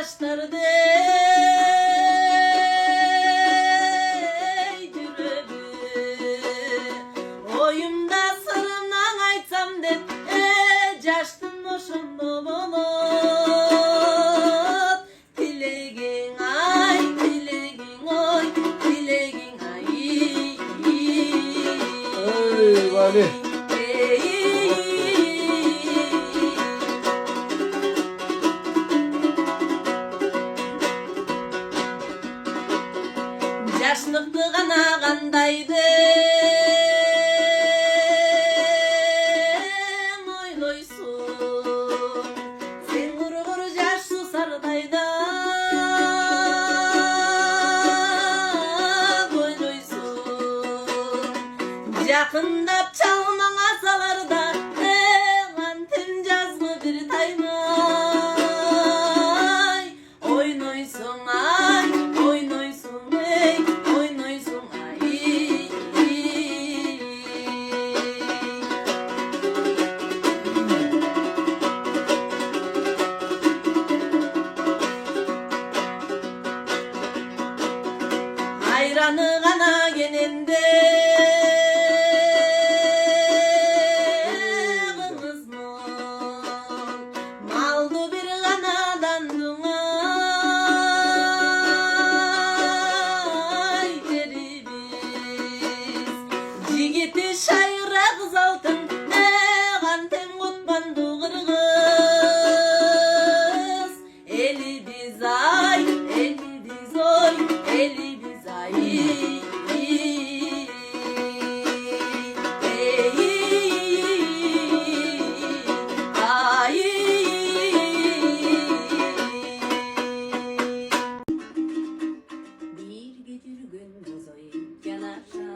жаштарды жүрөбү оюмда сырымдан айтсам деп жаштын ошондо болот тилегиң ай тилегиң ой тилегиң ай Vale. Жаштыкты гана кандайды ойлойсуң сен кургур жашы сардайда ойлойсуң жакындап чалмаң асаларда кантем жазгы бир таймай ойнойсуң ай ойнойсуң эй ойнойсуң ай айраны гана кененде малды бир гана дандуңай жерибиз жигити шайра кыз алтын кантем кутманду кыргыз элибиз ай элибиз ой элибиз ай Birge жүргөн бозой жанаша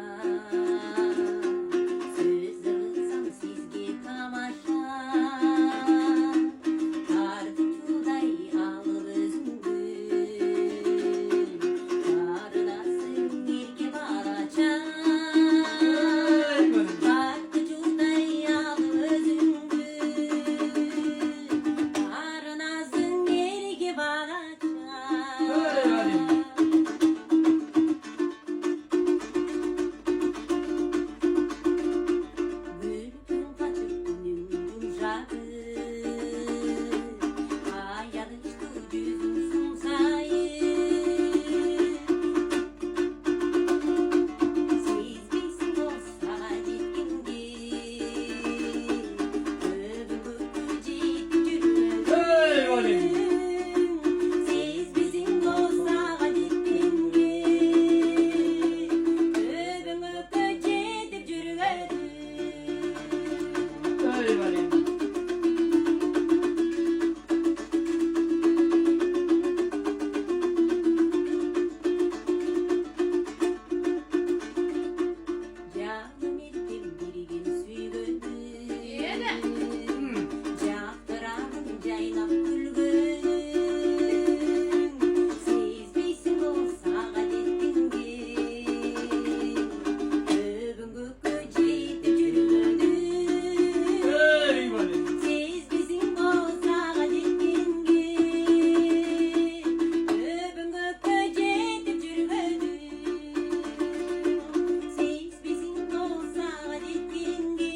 сөз кылсам сизге тамаша тартуучудай алып өзүңдү карынасың эрке балача тартуучудай алып өзүңдү карынасың эрке балача Gülgün kaçıp günümdün jadı Ayanıştı yüzümsün sayı Siz bilsin olsa gitkingi Öbürgü jitip Siz bizim olsa gitkingi Öbürgü jitip жүргөдү Жаным эркем биригин сүйгөнү жактырамын жайнап күлгөнү сезбейсиң болса адетиңди көбүнгөккө жетип жүргөнү сезбейсиң болса адетиңди көбүнгөккө жетип жүргөнү сезбейсиң болса адетиңди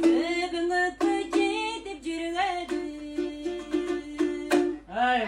көбүнгөккө жетип жүргөнү Ay,